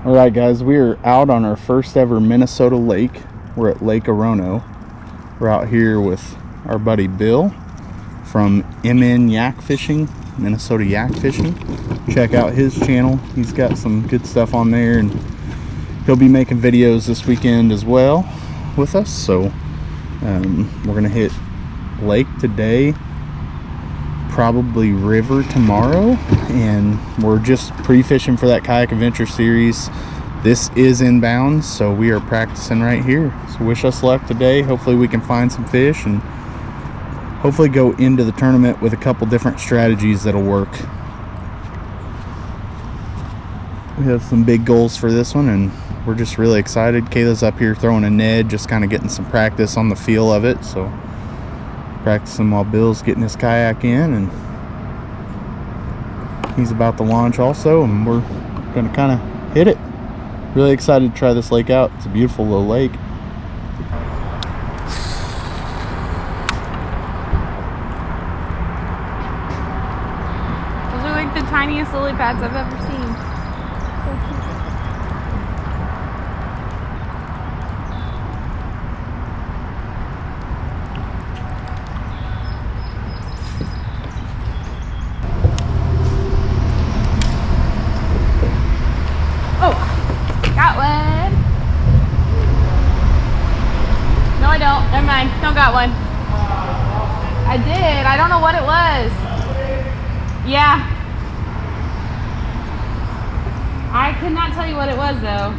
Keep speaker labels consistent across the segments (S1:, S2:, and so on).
S1: All right, guys, we are out on our first ever Minnesota lake. We're at Lake Orono. We're out here with our buddy Bill from MN Yak Fishing, Minnesota Yak Fishing. Check out his channel. He's got some good stuff on there, and he'll be making videos this weekend as well with us. So we're gonna hit lake today, probably river tomorrow, and we're just pre-fishing for that Kayak Adventure series. This is inbound, so we are practicing right here. So wish us luck today. Hopefully we can find some fish and hopefully go into the tournament with a couple different strategies that'll work. We have some big goals for this one, and we're just really excited. Kayla's up here throwing a Ned, just kind of getting some practice on the feel of it. So practicing while Bill's getting his kayak in, and he's about to launch also, and we're going to kind of hit it. Really excited to try this lake out. It's a beautiful little lake.
S2: Those are like the tiniest lily pads I've ever seen. So cute. Oh, got one. No, I don't. Never mind. Don't got one. I did. I don't know what it was. Yeah. I could not tell you what it was though.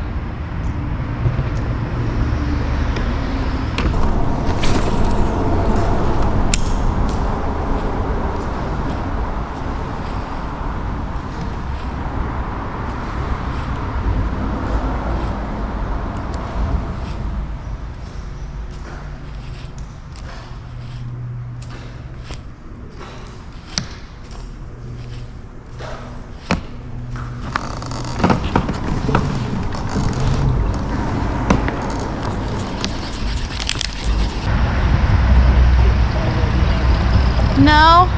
S2: No,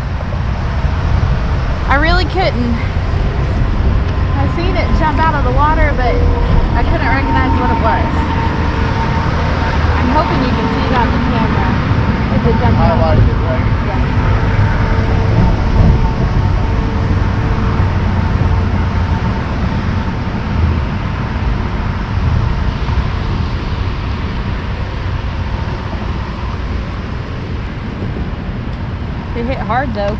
S2: I really couldn't. I seen it jump out of the water, but I couldn't recognize what it was. I'm hoping you can see it on the camera. Is it jumping out?
S1: Highlighted it, right?
S2: Yeah. It hit hard though.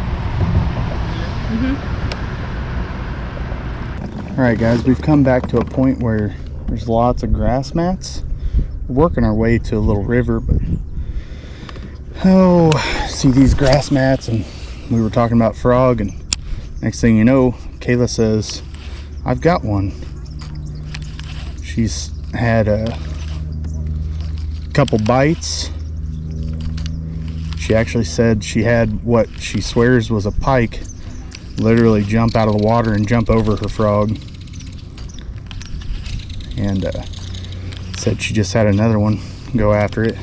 S1: All right, guys, we've come back to a point where there's lots of grass mats. We're working our way to a little river, but see these grass mats, and we were talking about frog, and next thing you know, Kayla says, I've got one. She's had a couple bites. She actually said she had what she swears was a pike literally jump out of the water and jump over her frog, and said she just had another one go after it.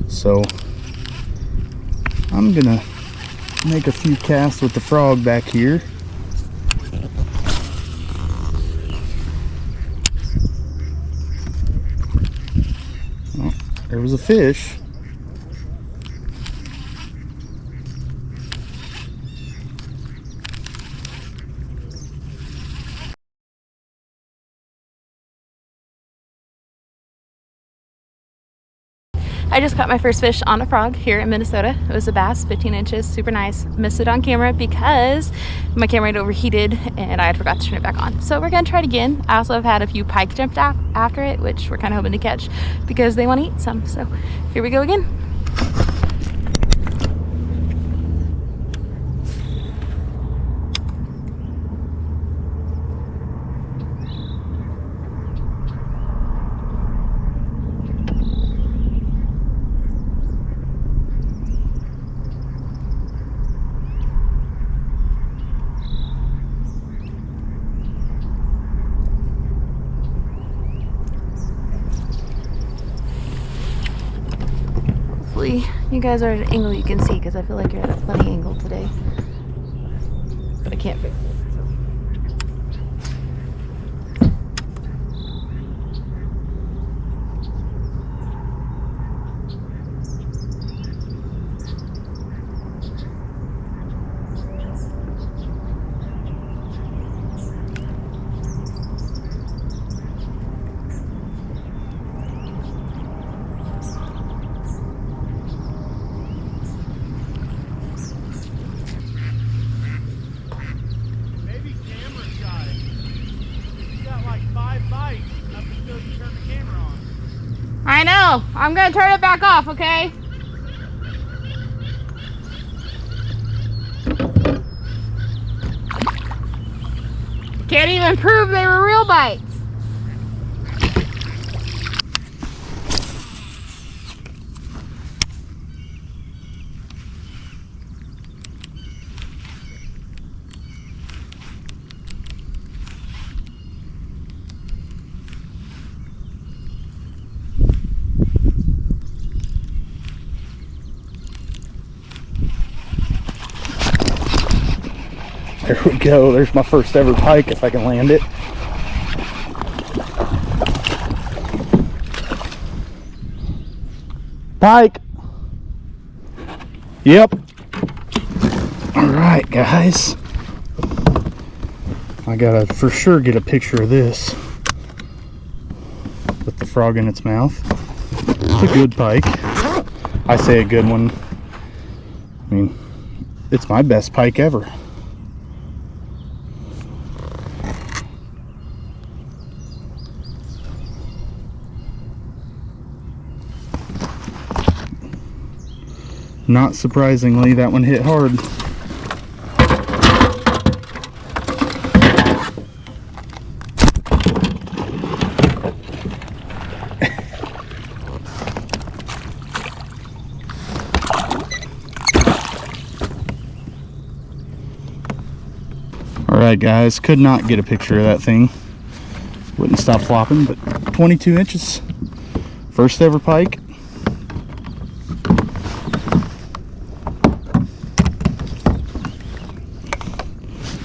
S1: So I'm gonna make a few casts with the frog back here. Oh, there was a fish.
S2: I just caught my first fish on a frog here in Minnesota. It was a bass, 15 inches, super nice. Missed it on camera because my camera had overheated and I had forgot to turn it back on. So we're gonna try it again. I also have had a few pike jumped after it, which we're kind of hoping to catch because they want to eat some. So here we go again. Hopefully you guys are at an angle you can see, because I feel like you're at a funny angle today. But I can't fix it. So. I know. I'm gonna turn it back off, okay? Can't even prove they were real bites.
S1: There we go. There's my first ever pike if I can land it. Pike. Yep. All right, guys. I gotta for sure get a picture of this with the frog in its mouth. It's a good pike. I say a good one. I mean, it's my best pike ever. Not surprisingly, that one hit hard. Alright guys, could not get a picture of that thing. Wouldn't stop flopping, but 22 inches. First ever pike.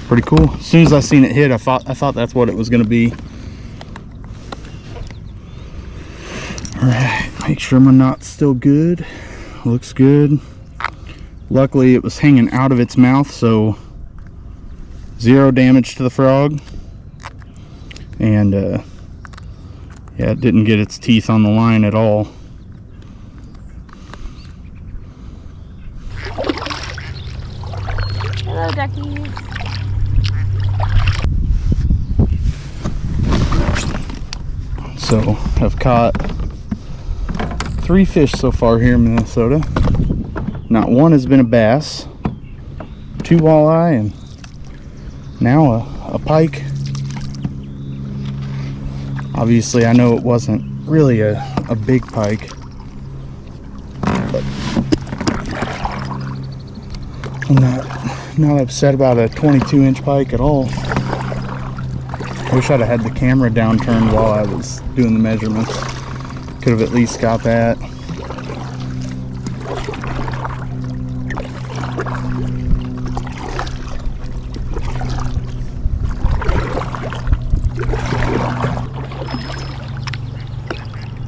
S1: Pretty cool. As soon as I seen it hit, I thought that's what it was going to be. All right, make sure my knot's still good. Looks good. Luckily, it was hanging out of its mouth, so zero damage to the frog. And yeah, it didn't get its teeth on the line at all.
S2: Hello, duckies.
S1: So I've caught 3 fish so far here in Minnesota. Not one has been a bass, 2 walleye, and now a pike. Obviously I know it wasn't really a big pike, but I'm not upset about a 22-inch pike at all. Wish I'd have had the camera downturned while I was doing the measurements. Could have at least got that.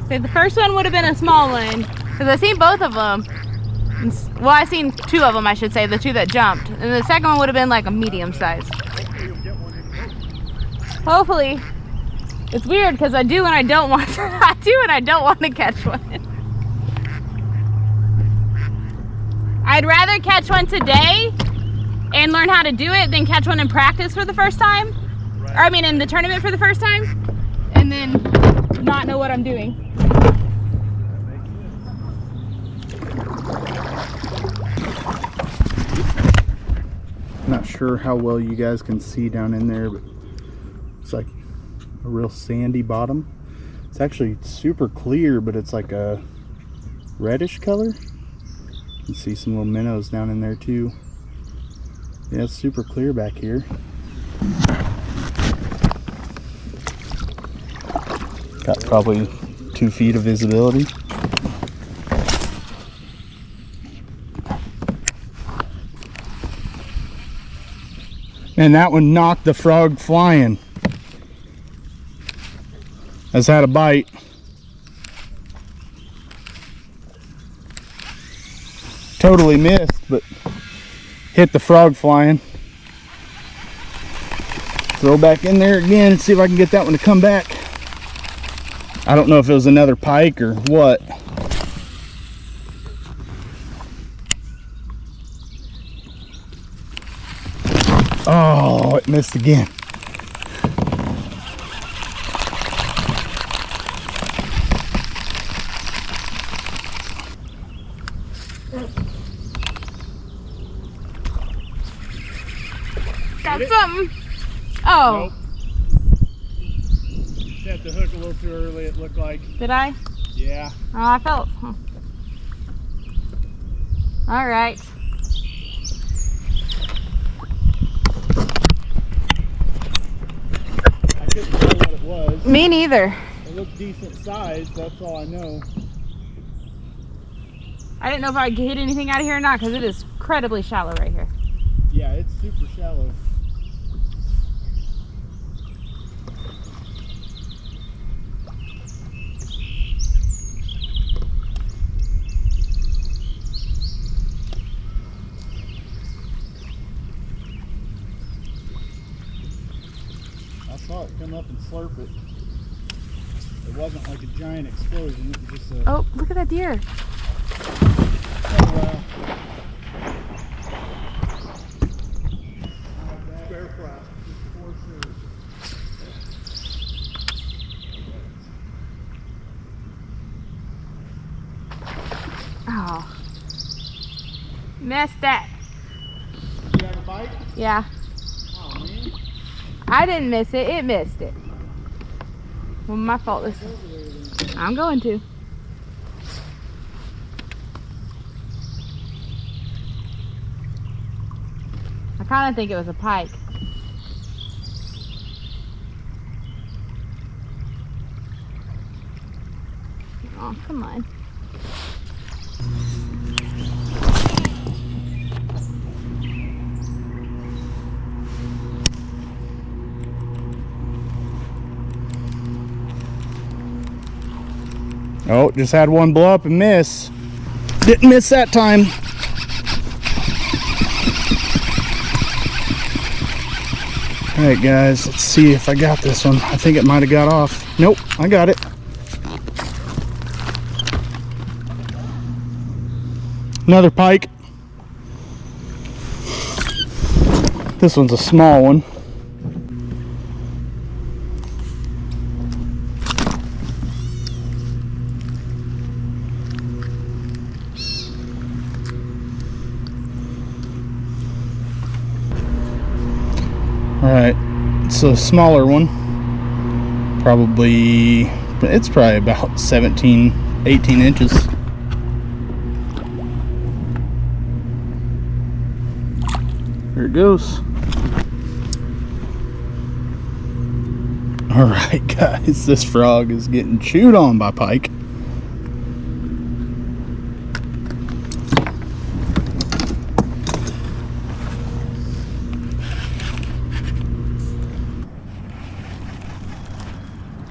S2: So the first one would have been a small one, because I seen both of them. Well, I seen 2 of them, I should say, the 2 that jumped. And the second one would have been like a medium size. Hopefully. It's weird because I do and I don't want to. I do and I don't want to catch one. I'd rather catch one today and learn how to do it than catch one in practice for the first time. Right. Or I mean in the tournament for the first time. And then not know what I'm doing.
S1: Not sure how well you guys can see down in there, but it's like a real sandy bottom. It's actually super clear, but it's like a reddish color. You can see some little minnows down in there too. Yeah, it's super clear back here. Got probably 2 feet of visibility. And that one knocked the frog flying. Has had a bite. Totally missed, but hit the frog flying. Throw back in there again and see if I can get that one to come back. I don't know if it was another pike or what. Oh, it missed again.
S2: dropped something. Oh.
S1: Nope. Set the hook a little too early, it looked like.
S2: Did I?
S1: Yeah.
S2: Oh, I felt. Huh. All right.
S1: I couldn't tell what it was.
S2: Me neither.
S1: It looked decent size, that's all I know.
S2: I didn't know if I could hit anything out of here or not because it is incredibly shallow right here.
S1: Yeah, it's super shallow. I saw it come up and slurp it. It wasn't like a giant explosion, it was just a...
S2: Oh, look at that deer.
S1: Oh, wow. Bear flat, for sure.
S2: Oh. Missed that.
S1: You have a bite?
S2: Yeah.
S1: Oh, man.
S2: I didn't miss it, it missed it. Well, my fault this time. I'm going to. I kind of think it was a pike. Oh, come on.
S1: Oh, just had one blow up and miss. Didn't miss that time. All right, guys, let's see if I got this one. I think it might have got off. Nope, I got it. Another pike. This one's a small one. Alright, it's a smaller one. It's probably about 17, 18 inches. There it goes. Alright, guys, this frog is getting chewed on by pike.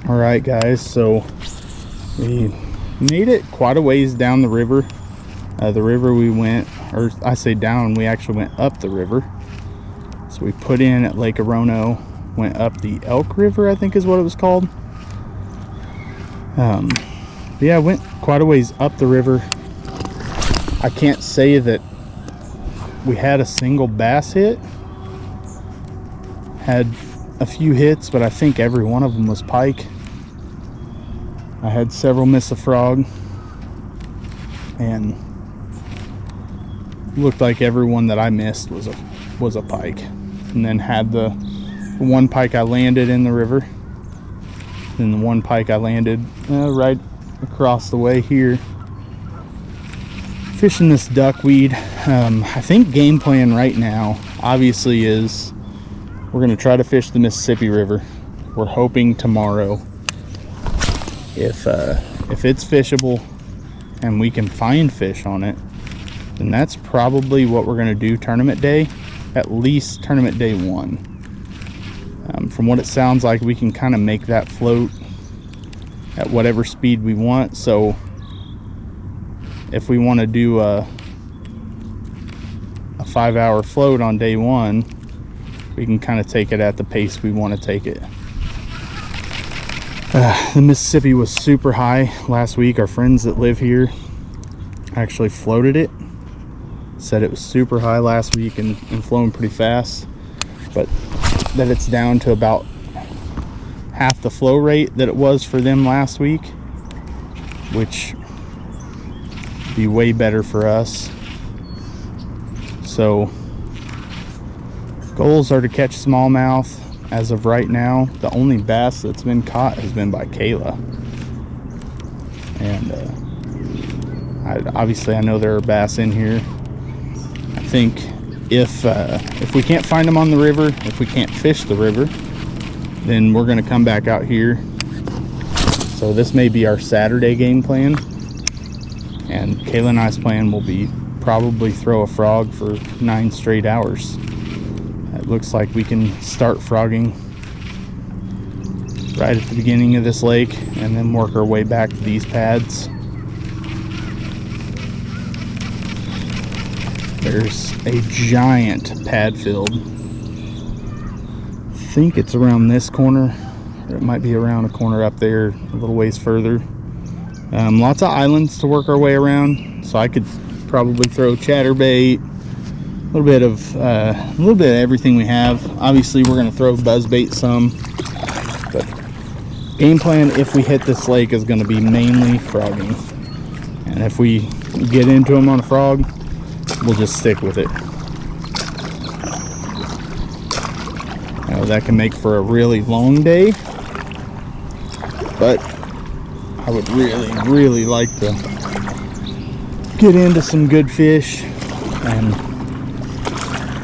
S1: Alright, guys, so we made it quite a ways down the river. The river we went, or I say down, we actually went up the river. So we put in at Lake Orono, went up the Elk River, I think is what it was called. Yeah, went quite a ways up the river. I can't say that we had a single bass hit. Had a few hits, but I think every one of them was pike. I had several miss a frog, and looked like every one that I missed was a pike. And then had the one pike I landed in the river, and the one pike I landed right across the way here. Fishing this duckweed. I think game plan right now obviously is we're going to try to fish the Mississippi River. We're hoping tomorrow, if it's fishable and we can find fish on it, then that's probably what we're going to do tournament day, at least tournament day 1. From what it sounds like, we can kind of make that float at whatever speed we want. So if we want to do a 5-hour float on day 1, we can kind of take it at the pace we want to take it. The Mississippi was super high last week. Our friends that live here actually floated it. Said it was super high last week and flowing pretty fast, but that it's down to about half the flow rate that it was for them last week, which would be way better for us. So Goals are to catch smallmouth. As of right now, the only bass that's been caught has been by Calah. And obviously I know there are bass in here. I think if we can't find them on the river, if we can't fish the river, then we're going to come back out here. So this may be our Saturday game plan. And Calah and I's plan will be probably throw a frog for 9 straight hours. It looks like we can start frogging right at the beginning of this lake and then work our way back to these pads. There's a giant pad field. I think it's around this corner, or it might be around a corner up there a little ways further. Lots of islands to work our way around, so I could probably throw chatterbait, a little bit of everything we have. Obviously we're going to throw buzzbait some, but game plan if we hit this lake is going to be mainly frogging, and if we get into them on a frog, we'll just stick with it. Now, that can make for a really long day, but I would really like to get into some good fish, and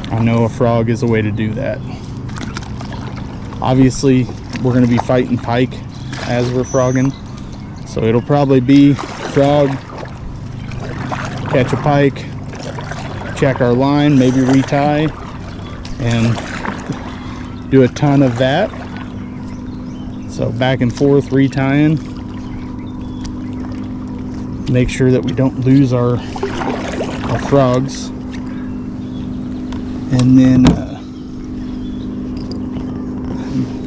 S1: I know a frog is a way to do that. Obviously we're going to be fighting pike as we're frogging, so it'll probably be frog, catch a pike, check our line, maybe retie, and do a ton of that. So back and forth retying, make sure that we don't lose our frogs, and then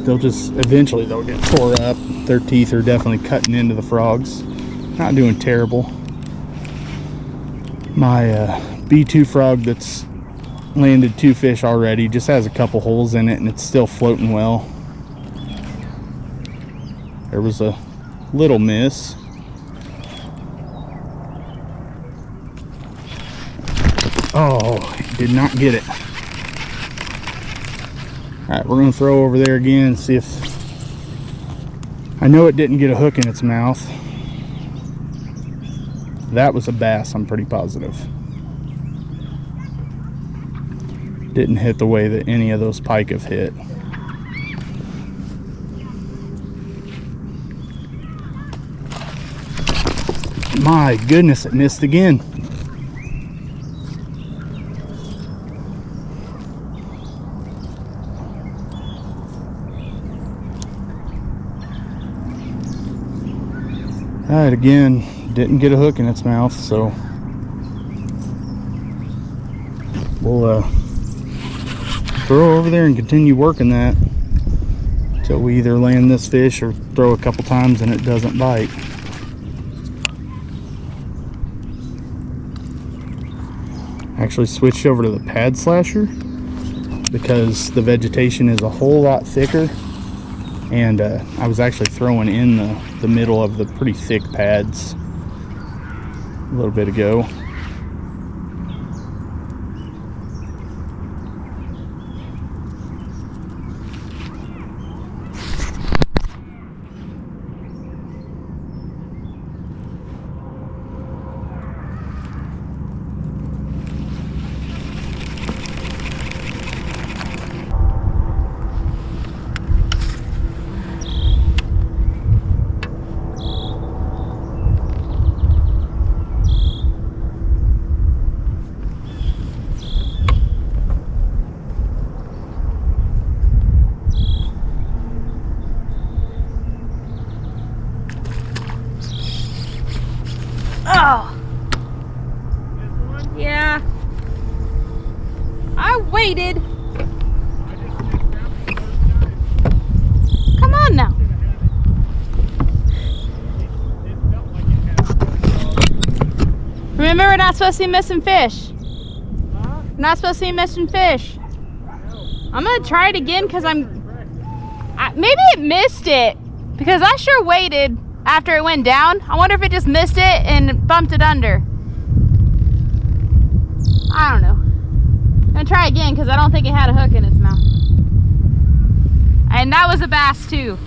S1: they'll get tore up. Their teeth are definitely cutting into the frogs. Not doing terrible. My B2 frog that's landed 2 fish already just has a couple holes in it, and it's still floating well. There was a little miss. Oh, did not get it. Alright, we're going to throw over there again and see if... I know it didn't get a hook in its mouth. That was a bass, I'm pretty positive. Didn't hit the way that any of those pike have hit. My goodness, it missed again. Alright, again, didn't get a hook in its mouth, so we'll throw over there and continue working that until we either land this fish or throw a couple times and it doesn't bite. Actually switched over to the pad slasher because the vegetation is a whole lot thicker, and I was actually throwing in the middle of the pretty thick pads a little bit ago.
S2: Oh! Yeah. I waited. Come on now. Remember, we're not supposed to be missing fish. We're not supposed to be missing fish. I'm gonna try it again because maybe it missed it because I sure waited after it went down. I wonder if it just missed it and bumped it under. I don't know. I'm gonna try again because I don't think it had a hook in its mouth. And that was a bass too.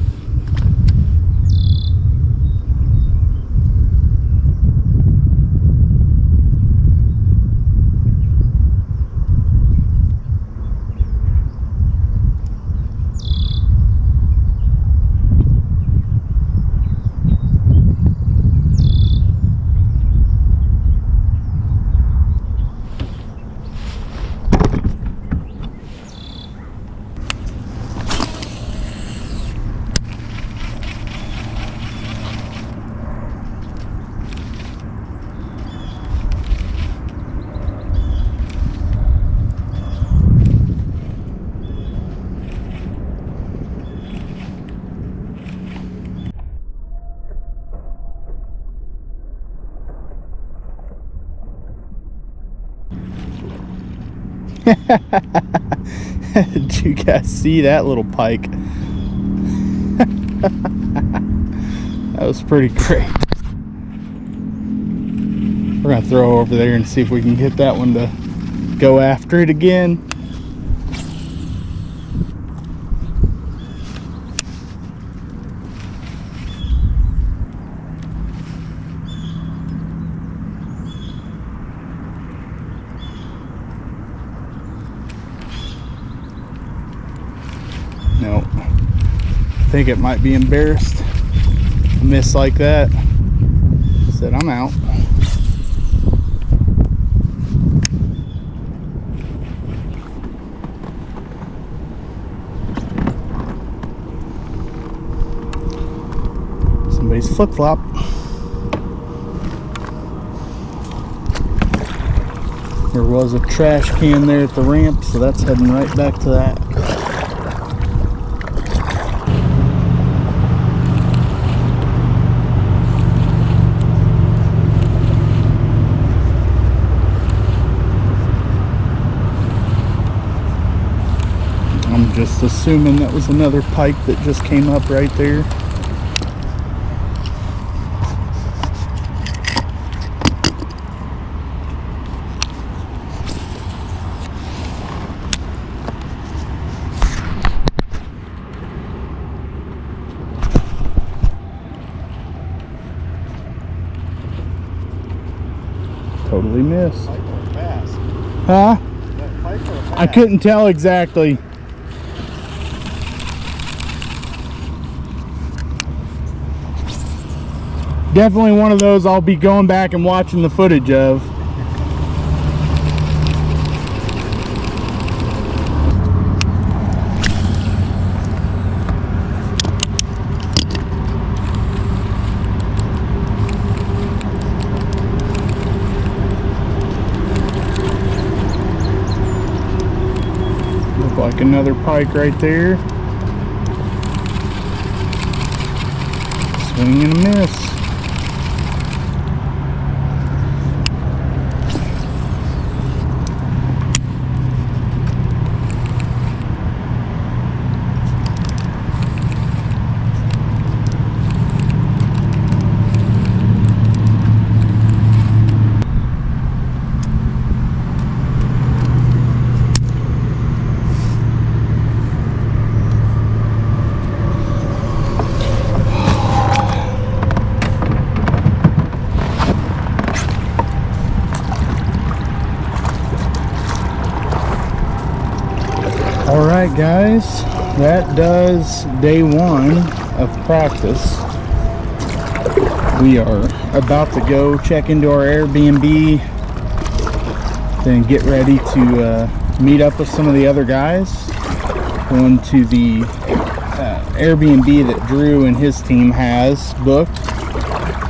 S1: Did you guys see that little pike? That was pretty great. We're gonna throw over there and see if we can get that one to go after it again. No, I think it might be embarrassed. A miss like that. Said, I'm out. Somebody's flip-flop. There was a trash can there at the ramp, so that's heading right back to that. I'm just assuming that was another pike that just came up right there. Totally missed.
S3: Pike or bass?
S1: Huh?
S3: That pike or bass?
S1: I couldn't tell exactly. Definitely one of those I'll be going back and watching the footage of. Look like another pike right there. Swing and a miss. Alright guys, that does day one of practice. We are about to go check into our Airbnb, then get ready to meet up with some of the other guys. Going to the Airbnb that Drew and his team has booked.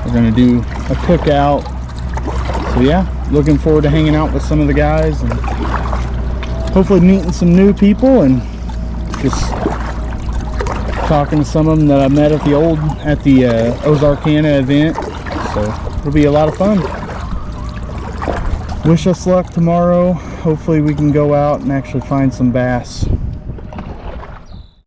S1: We're going to do a cookout. So yeah, looking forward to hanging out with some of the guys and hopefully meeting some new people and just talking to some of them that I met at the Ozarkana event. So it'll be a lot of fun. Wish us luck tomorrow. Hopefully we can go out and actually find some bass.